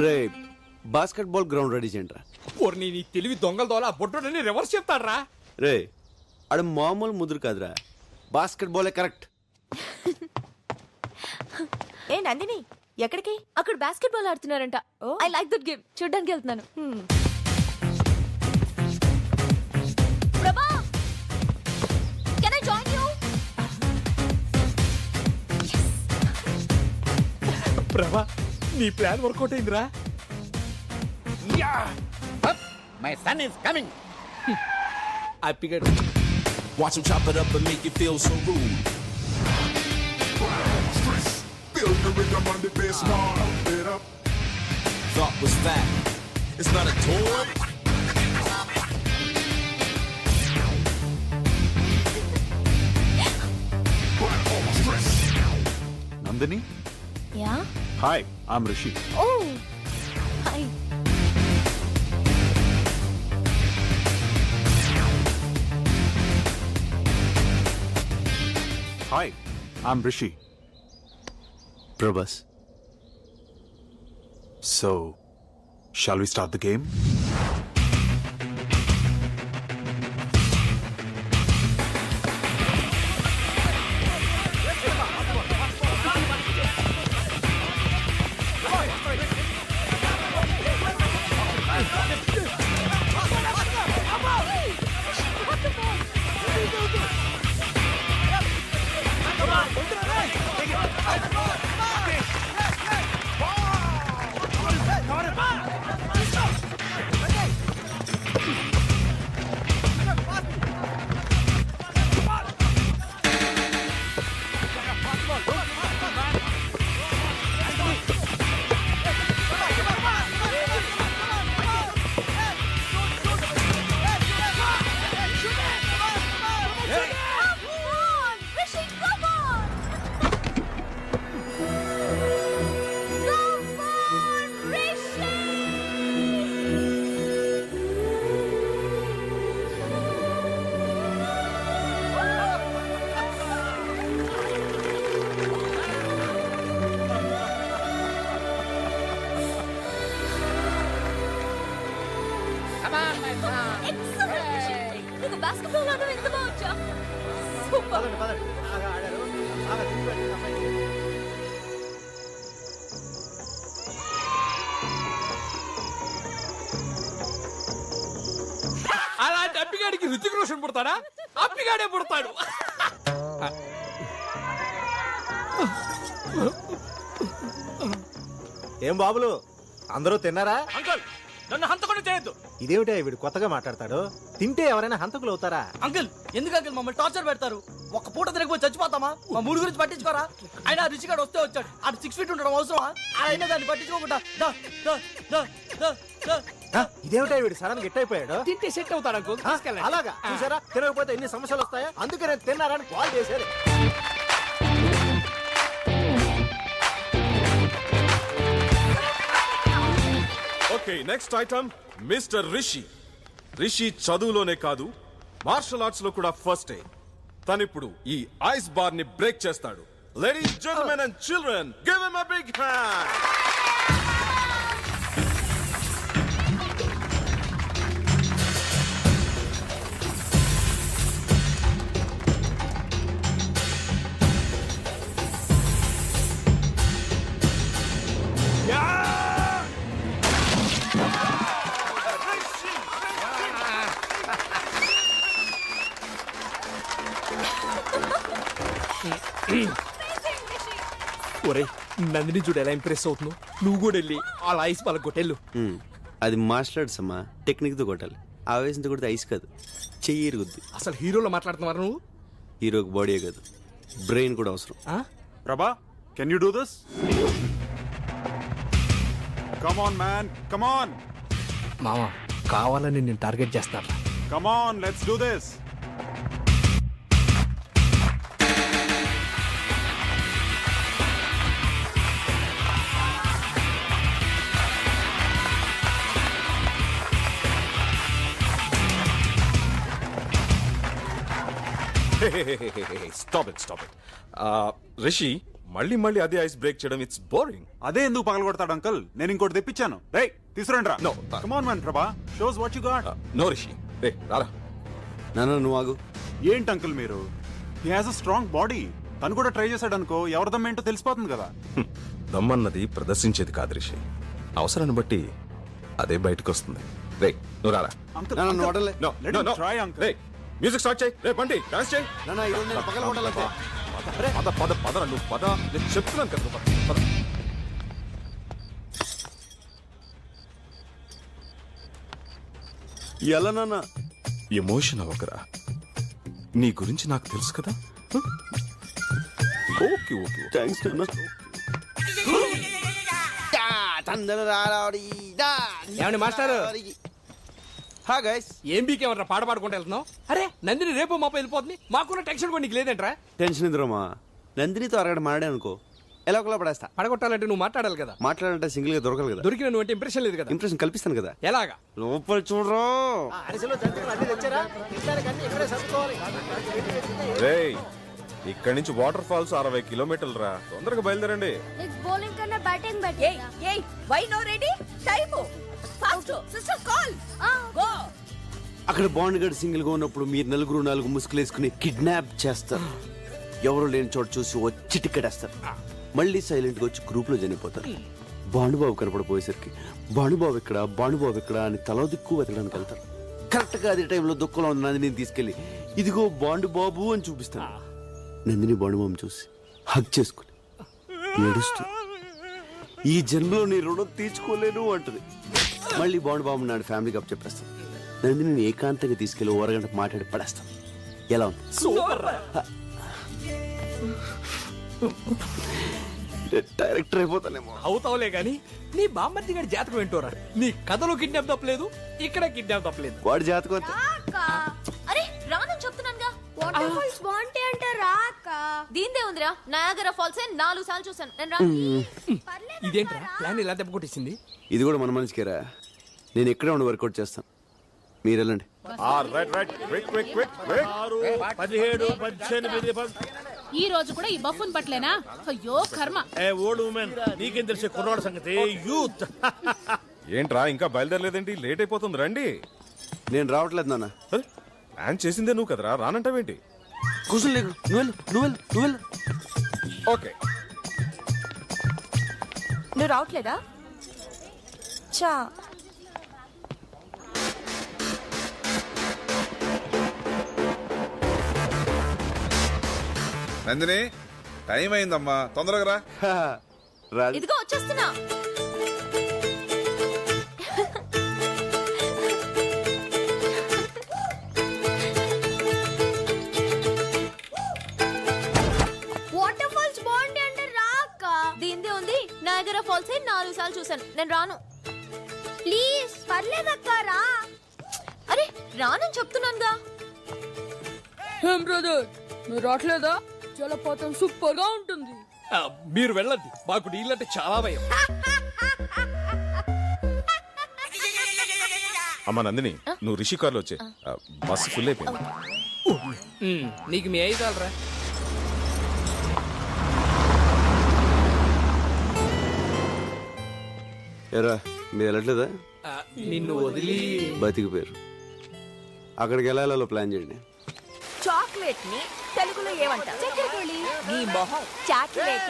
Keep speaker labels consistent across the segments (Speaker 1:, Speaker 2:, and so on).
Speaker 1: రే basketball ground ready చేయండి రా.
Speaker 2: నీ తెలివి దొంగల దోల బొడ్డోడని రివర్స్ చెప్తాడ్రా.
Speaker 1: రే ఆడు మామూలు ముదురు కాదురా, బాస్కెట్బాలే కరెక్ట్.
Speaker 3: ఏ నందిని ఎక్కడికి? అక్కడ బాస్కెట్బాల్ ఆడుతున్నారంట. ఐ లైక్ దట్ గేమ్, చూడ్డానికి వెళ్తున్నాను. Prabha, can I join you?
Speaker 2: Prabha, నీ ప్లాన్ వర్కౌట్ అయిందిరా.
Speaker 4: My son is coming.
Speaker 2: హ్యాపీగా
Speaker 5: Watch him chop it up and make you feel so rude.
Speaker 6: Feel the rhythm on the bass, now up it up.
Speaker 5: Thought was fat. It's not a toy.
Speaker 7: Nandini?
Speaker 3: Yeah.
Speaker 7: Hi, I'm Rishi.
Speaker 3: Oh hi.
Speaker 7: Hi, I'm Rishi.
Speaker 1: Prabhas.
Speaker 7: So, shall we start the game?
Speaker 4: Come on, my son.
Speaker 3: నీకు basketball ఆడడం ఎంత బాగుంచా? Super.
Speaker 2: అలాంటి అప్పిగాడికి రుచిక రోషన్ పుడతాడా? అప్పిగాడే పుడతాడు.
Speaker 8: ఏం బాబులు అందరూ తిన్నారా?
Speaker 2: Uncle, నన్ను హంతకుండా చేయొద్దు.
Speaker 8: ఇదేమిటా వీడు కొత్తగా మాట్లాడతాడు? తింటే ఎవరైనా హంతకులు అవుతారా?
Speaker 9: అంకుల్, ఎందుకు అంకుల్ మమ్మల్ని టార్చర్ పెడతారు? ఒక పూట తిరగపోయి చచ్చిపోతామా? మా మూడు గురించి పట్టించుకోరా? ఆయన రుచిగాడు వస్తే వచ్చాడు, అటు 6 feet ఉండడం అవసరమా? ఆయన దాన్ని పట్టించుకోకుండా
Speaker 8: ఇదేమిటా వీడు సడన్ గా అయిపోయాడు?
Speaker 2: తింటే సెట్ అవుతాడు అంకుల్. తీసుకెళ్ళండి.
Speaker 8: అలాగా చూసారా, తినకపోతే ఎన్ని సమస్యలు వస్తాయా? అందుకే నేను తిన్నారని కాల్ చేశారు.
Speaker 6: Okay, next item mister Rishi. Rishi చదువులోనే కాదు, మార్షల్ ఆర్ట్స్ లో కూడా ఫస్ట్. తనిప్పుడు ఈ ఐస్ బార్ ని బ్రేక్ చేస్తాడు. Ladies, gentlemen and children, give him a big hand.
Speaker 2: ఒరే, నందిని చూడు ఎలా ఇంప్రెస్ అవుతున్నావు. నువ్వు కూడా వెళ్ళి అలా ఐస్ వాళ్ళ కొట్టెళ్ళు.
Speaker 1: అది మార్షల్ ఆర్ట్స్ అమ్మా, టెక్నిక్తో కొట్టాలి. ఆవేశంతో కొడితే ఐస్ కాదు, చెయ్యి ఇరుగుద్ది.
Speaker 2: అసలు హీరోలో మాట్లాడుతున్నారు నువ్వు.
Speaker 1: హీరోకి బాడీ కాదు, బ్రెయిన్ కూడా అవసరం.
Speaker 7: Prabha, can you do this? Come on, man. Come on.
Speaker 2: మామ, కావాలని నేను టార్గెట్ చేస్తాను.
Speaker 7: Come on, let's do this.
Speaker 6: Stop it. Rishi, మళ్ళీ మళ్ళీ అదే ఐస్ బ్రేక్ చేయడం ఇట్స్ బోరింగ్.
Speaker 7: అదే ఎందుకు పగలగొడతాడు అంకల్? నేను ఇంకోటి తెప్పించాను. రేయ్ తీసుకురండి రా.
Speaker 6: No.
Speaker 7: Come on man Prabha, show us what you got.
Speaker 6: No Rishi, రే రారా.
Speaker 1: నాన్న నువ్వు ఆగు.
Speaker 7: ఏంటి అంకుల్ మీరు? He has a strong body. తను కూడా ట్రై చేశాడు అనుకో, ఎవరి దమ్మేంటో తెలిసిపోతుంది కదా.
Speaker 6: దమ్మన్నది ప్రదర్శించేది కాదు రిషి, అవసరాన్ని బట్టి అదే బయటకు వస్తుంది. రే నువ్వు రారా.
Speaker 7: అంకుల్
Speaker 1: నాన్న నువ్వు వదలలే.
Speaker 6: No,
Speaker 7: Let
Speaker 6: no,
Speaker 7: him
Speaker 6: no.
Speaker 7: try, uncle.
Speaker 6: రే మ్యూజిక్ స్టార్ట్ చేయి. రే బండి డాన్స్ చేయి.
Speaker 1: నాన్న ఈరోజు నేను పగల కొట్టాలంతే.
Speaker 6: పద పద పదరా, నువ్వు పద. నేను చెప్తున్నాను కదా, నువ్వు పద.
Speaker 1: ఎలా నాన్న?
Speaker 6: ఎమోషన్ అవ్వకరా, నీ గురించి నాకు తెలుసు కదా. Okay okay.
Speaker 1: థ్యాంక్స్ నాన్న.
Speaker 2: ఏమండి మాస్టారు?
Speaker 1: హా గైస్.
Speaker 2: ఏం బీకేమన్నా పాట పాడుకుంటూ వెళ్తున్నావు? అరే నందిని రేపు మాపై వెళ్ళిపోతుంది, మాకున్న టెన్షన్ కూడా నీకు లేదంట్రా?
Speaker 1: టెన్షన్ ఇద్దరమ్మా. నందినితో అరగడ మాడే అనుకో, ఎలా ఒకలా పడేస్తా.
Speaker 2: పడగొట్టాలంటే నువ్వు మాట్లాడాలి కదా.
Speaker 1: మాట్లాడాలంటే సింగిల్ గా దొరకదు కదా.
Speaker 2: దొరికిన నువ్వు అంటే ఇంప్రెషన్ లేదు కదా.
Speaker 1: ఇంప్రెషన్ కల్పిస్తాను కదా.
Speaker 2: ఎలాగా?
Speaker 1: లోపల చూడరా.
Speaker 8: అరిసెలు జంతువులు అన్ని తెచ్చారా? తినడానికి అన్ని ఇక్కడే సర్దుకోవాలి.
Speaker 6: రేయ్ ఇక్కడి నుంచి వాటర్ ఫాల్స్ 60 కిలోమీటర్లు రా, తొందరగా బయలుదేరండి.
Speaker 3: బౌలింగ్ కన్నా batting better.
Speaker 10: Why no ready time fast sister call go.
Speaker 1: అక్కడ బాండ్ గడ్ సింగిల్ గా ఉన్నప్పుడు మీరు నలుగురు 4 ముసుగులు వేసుకుని కిడ్నాప్ చేస్తారు. ఎవరు లేని చోట చూసి వచ్చి టికెటేస్తారు. మళ్ళీ సైలెంట్ గా వచ్చి గ్రూప్ లో చనిపోతారు. భానుబాబు కనపడిపోయేసరికి భానుబాబు ఎక్కడ అని తల దిక్కు వెతకడానికి వెళ్తారు. కరెక్ట్ గా అదే టైంలో దుఃఖంలో ఉన్న నందిని తీసుకెళ్లి ఇదిగో బాండుబాబు అని చూపిస్తాను. నందిని బాండుబాబు చూసి హగ్ చేసుకుని ఏడుస్తూ ఈ జన్మలో నీ రుణం తీర్చుకోలేను అంటది. మళ్ళీ బాండుబాబు నాడు ఫ్యామిలీకి అప్ చెప్పేస్తాను. నందిని ఏకాంతంగా తీసుకెళ్లి ఓరగంట మాట్లాడి పడేస్తాం. ఎలా ఉంది?
Speaker 2: సూపర్.
Speaker 1: డైరెక్టర్ అయిపోతానేమో.
Speaker 2: అవుతావులే గాని నీ బామ్మర్ది గారి జాతకం ఏంటోరా? నీ కథలో కిడ్నాప్ తప్పలేదు, ఇక్కడ కిడ్నాప్ తప్పలేదు.
Speaker 1: వాడి జాతకం అంతే.
Speaker 3: అరే రానని చెప్తున్నానుగా. వాటర్ ఫాల్స్ బాగుంటాయి అంటే రాక. దీందే ఉందిరా, నయాగరా ఫాల్స్ 4 సార్లు చూసాను నేను. రా.
Speaker 2: ఇదేంట్రా ప్లాన్ ఇలా దెబ్బ కొట్టేసింది?
Speaker 1: ఇది కూడా మన మనిషికేరా. నేను ఇక్కడే ఉండి వర్కౌట్ చేస్తాను, మీరు వెళ్ళండి.
Speaker 10: ఈ రోజు కూడా ఈ బఫ్ఫున్ పట్లేనా? అయ్యో కర్మ.
Speaker 8: ఓల్డ్ ఉమెన్ నీకేం తెలిసే కుర్రాడు సంగతి. యూత్
Speaker 6: ఏంట్రా ఇంకా బయలుదేరలేదేంటి? లేట్ అయిపోతుంది, రండి.
Speaker 1: నేను రావట్లేదు నాన్న.
Speaker 6: అరే, ప్లాన్ చేసిందే నువ్వు కదరా, రానంటావేంటి?
Speaker 1: కూర్చొని లేకు. నువ్వు వెళ్ళు.
Speaker 6: ఓకే.
Speaker 3: నువ్వు రావట్లేదా? చా
Speaker 11: నందిని టైం అయిందమ్మా, తొందరగా రా.
Speaker 1: రాజు
Speaker 3: ఇదిగో వచ్చేస్తున్నా. వాటర్ ఫాల్స్ బాగుంది అంటే రాక. దీందే ఉంది, నయాగరా ఫాల్స్ 4 సార్లు చూసాను నేను. రాను ప్లీజ్. పర్లేదక్క రా. అరే రానని చెప్తున్నానుగా.
Speaker 10: ఏం బ్రదర్ నువ్వు రావట్లేదా? జలపాతం సూపర్ గా ఉంటుంది.
Speaker 2: మీరు వెళ్ళండి, మాకు నీళ్ళంటే చాలా భయం.
Speaker 6: అమ్మా నందిని, నువ్వు రిషి కార్లో వచ్చే, బస్సు ఫుల్ అయిపోయింది.
Speaker 2: నీకు మీ అయిదాలరా.
Speaker 1: ఎరా మీరు వెళ్ళట్లేదా?
Speaker 2: నిన్ను వదిలి
Speaker 1: బతికిపోయారు. అక్కడికి వెళ్ళాలో ప్లాన్ చేయండి.
Speaker 10: చాక్లెట్ ని తెలుగులో ఏమంటారు? చక్కెరకేళి. నీ మొహం చాక్లెట్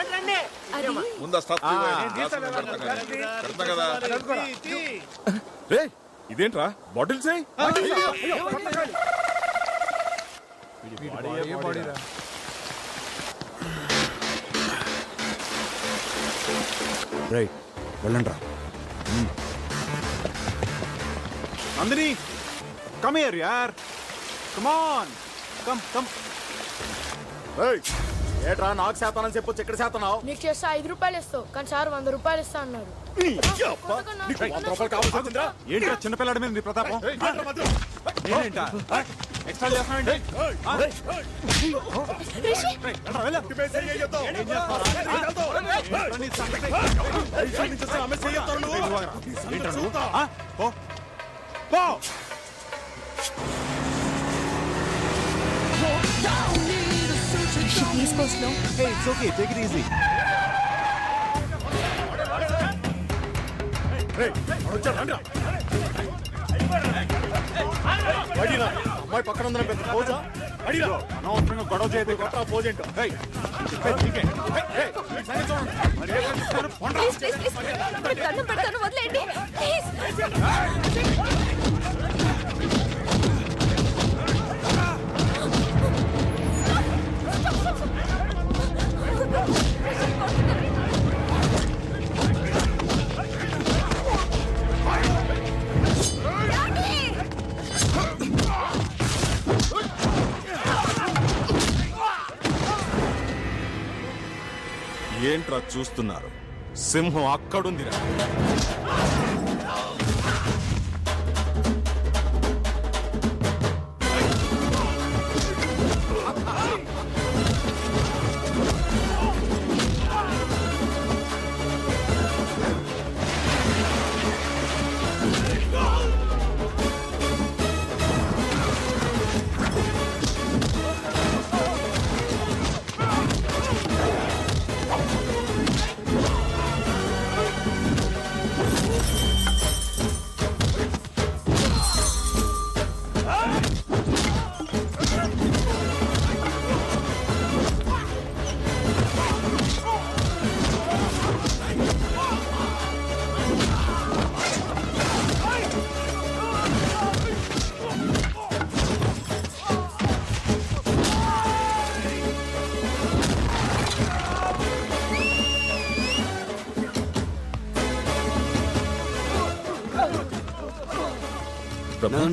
Speaker 10: అంటారు.
Speaker 11: ముందు కదా.
Speaker 6: రే ఇదేంట్రా బాటిల్స్?
Speaker 7: రైట్ వెళ్ళండి రా. నందిని కమ్ హియర్ యార్, కమ్ ఆన్, కమ్.
Speaker 8: ఏట్రా నాకు శాతానని చెప్పొచ్చు, ఎక్కడ శాతనావు?
Speaker 10: నీకు చేస్తా 5 రూపాయలు ఇస్తావు, కానీ సార్ 100 రూపాయలు ఇస్తా అన్నారు.
Speaker 7: ఏంట్రా చిన్నపిల్లాడి మీద నీ ప్రతాపం? ఏంటా ఎక్స్ట్రా చేస్తామండి?
Speaker 10: Please go slow.
Speaker 7: Hey, it's okay. Take it easy.
Speaker 8: అమ్మాయి పక్కన ఉందని పెద్ద పోజా
Speaker 7: అనవసరంగా గొడవ చేయదు
Speaker 8: పోజేంటో
Speaker 3: ప్లీజ్ ప్లీజ్ ప్లీజ్ దండం పెడతాను వదిలేండి ప్లీజ్
Speaker 6: ఏంట్రా చూస్తున్నారు? సింహం అక్కడుందిరా.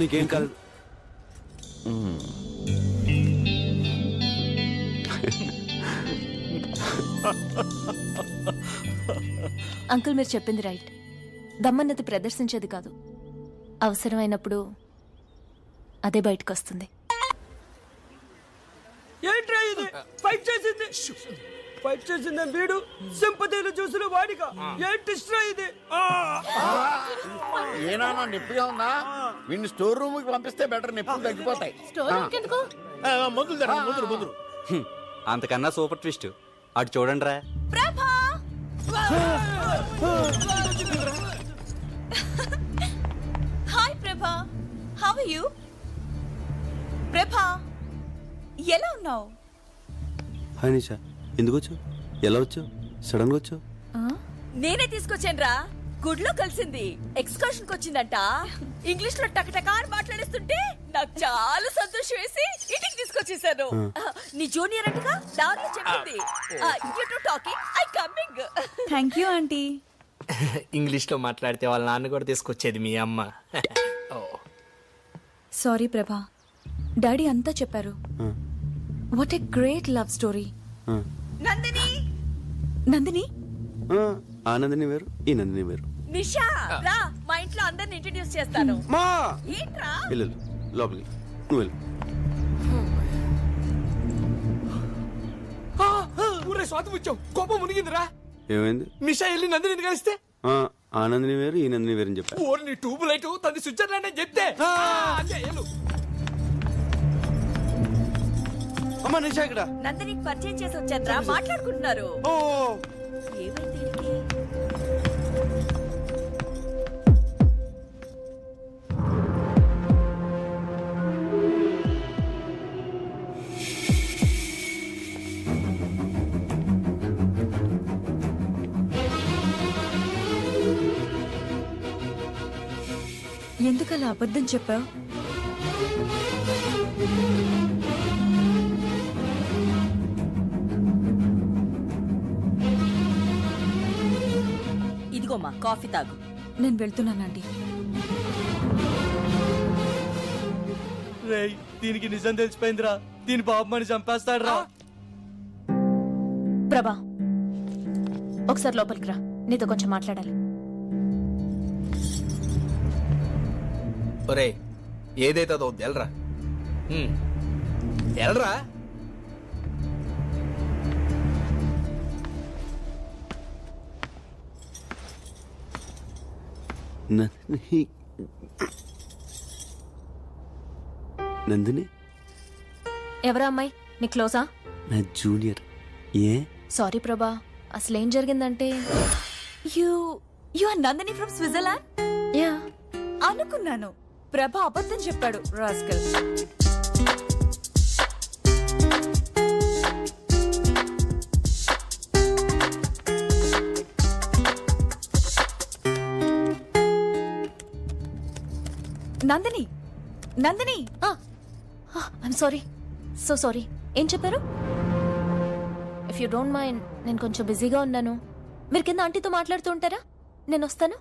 Speaker 1: నీకేం కాదు.
Speaker 3: అంకుల్ మీరు చెప్పింది రైట్. దమ్మన్నది ప్రదర్శించేది కాదు, అవసరమైనప్పుడు అదే బయటకు వస్తుంది.
Speaker 9: ఏంట్రా ఇది? ఫైట్ చేసింది వీడు సింపతిలు చూసిన వాడిగా. ఏంటి ఇది?
Speaker 4: ఏనా నొప్పిగా ఉందా? వీడిని స్టోర్ రూమ్ కి పంపిస్తే బెటర్, నొప్పులు తగ్గిపోతాయి.
Speaker 9: ముందు
Speaker 12: అంతకన్నా సూపర్ ట్విస్ట్ అటు చూడండి రా.
Speaker 10: హాయ్ ప్రభా, హౌ ఆర్ యు? ప్రభా ఎలా ఉన్నావు?
Speaker 1: హాయ్ నిషా, ఎందుకు వచ్చావు? ఎలా వచ్చావు? సడన్ గా వచ్చావు?
Speaker 10: నేనే తీసుకొచ్చాను రా. గుడ్లో కలిసింది, ఎక్స్కర్షన్ కి వచ్చిందంట. ఇంగ్లీష్ లో టకటకార్ మాట్లాడేస్తుంటే నాకు చాలా సంతోషం వేసి ఇంటికి తీసుకొచ్చేసాను. నీ జూనియర్ అంటగా దారిలో చెప్పింది. You to talking, I coming. Thank you aunty.
Speaker 2: English లో మాట్లాడితే వాళ్ళ నాన్న కూడా తీసుకొచ్చేది మీ అమ్మ.
Speaker 10: సారీ ప్రభా, డాడీ అంతా చెప్పారు. What a great love story. Nandini Nandini
Speaker 1: ఆ నందిని వేరు, ఈ నందిని వేరు.
Speaker 10: నిషా రా, మా ఇంట్లో అందరిని ఇంట్రడ్యూస్ చేస్తాను.
Speaker 1: మా
Speaker 10: ఏంట్రా?
Speaker 1: వెళ్ళు లోపలికి, నువ్వు వెళ్ళు.
Speaker 2: ఊరే స్వాతం వచ్చావు, కోపం మునిగిందిరా.
Speaker 1: ఏమైంది?
Speaker 2: నిషా వెళ్ళి నందిని కలిస్తే
Speaker 1: ఆ నందిని వేరు, ఈ నందిని వేరు అని చెప్పా.
Speaker 2: ఓర్ నీ ట్యూబ్ లైట్ తది స్విట్జర్లాండ్ అని చెప్తే
Speaker 1: అమ్మా నిషా ఇక్కడ.
Speaker 10: నందినికి పరిచయం చేసి వచ్చారా, మాట్లాడుకుంటున్నారు. ఏమైంది వీడికి? ఎందుకలా అబద్ధం చెప్పావు? ఇదిగోమ్మా కాఫీ తాగు. నేను వెళ్తున్నానండి.
Speaker 9: రేయ్, దీనికి నిజం తెలిసిపోయిందిరా. దీని బాబుమని చంపేస్తాడు రా.
Speaker 3: ప్రభా ఒకసారి లోపలికి రా, నీతో కొంచెం మాట్లాడాలి.
Speaker 2: ఒరే ఏదైతే అదో ఎల్రా, ఎల్రా.
Speaker 1: నందిని
Speaker 3: ఎవరా అమ్మాయి? నీ క్లోజా?
Speaker 1: నా జూనియర్. ఏ
Speaker 3: సారీ ప్రభా, అసలేం జరిగిందంటే
Speaker 10: you you are Nandini from Switzerland.
Speaker 3: Yeah
Speaker 10: అనుకున్నాను, ప్రభ అబద్ధం చెప్పాడు rascal. Nandini, Nandini,
Speaker 3: I'm sorry, so sorry. ఏం చెప్పారు? ఇఫ్ యూ డోంట్ మైండ్, నేను కొంచెం బిజీగా ఉన్నాను. మీరు కింద ఆంటీతో మాట్లాడుతూ ఉంటారా? నేను వస్తాను.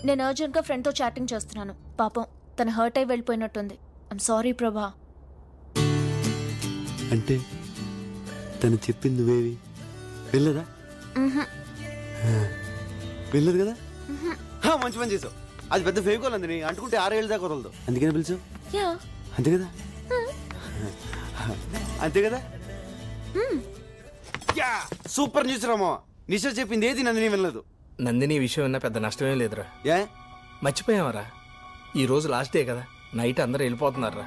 Speaker 3: నేను అర్జెంట్గా ఫ్రెండ్తో చాటింగ్ చేస్తున్నాను. పాపం తను హర్ట్ అయి వెళ్ళిపోయినట్టుంది. ఐమ్ సారీ ప్రభా.
Speaker 1: అంటే తను చెప్పింది నువ్వేవి వెళ్ళదా? వెళ్ళదు కదా? మంచి పని చేసావు. అది పెద్ద ఫేకోల్ అంది, అంటుకుంటే 6 ఏళ్ళ దాకా వదలదు. అందుకని పిలిచావు.
Speaker 3: యా
Speaker 1: అంతే కదా? అంతే కదా? Super news Rama. నిషా చెప్పింది ఏది నందిని వెళ్ళదు.
Speaker 2: నందిని ఈ విషయం విన్నా పెద్ద నష్టమేం లేదురా.
Speaker 1: ఏ
Speaker 2: మర్చిపోయావరా, ఈ రోజు లాస్ట్ డే కదా, నైట్ అందరూ వెళ్ళిపోతున్నారా.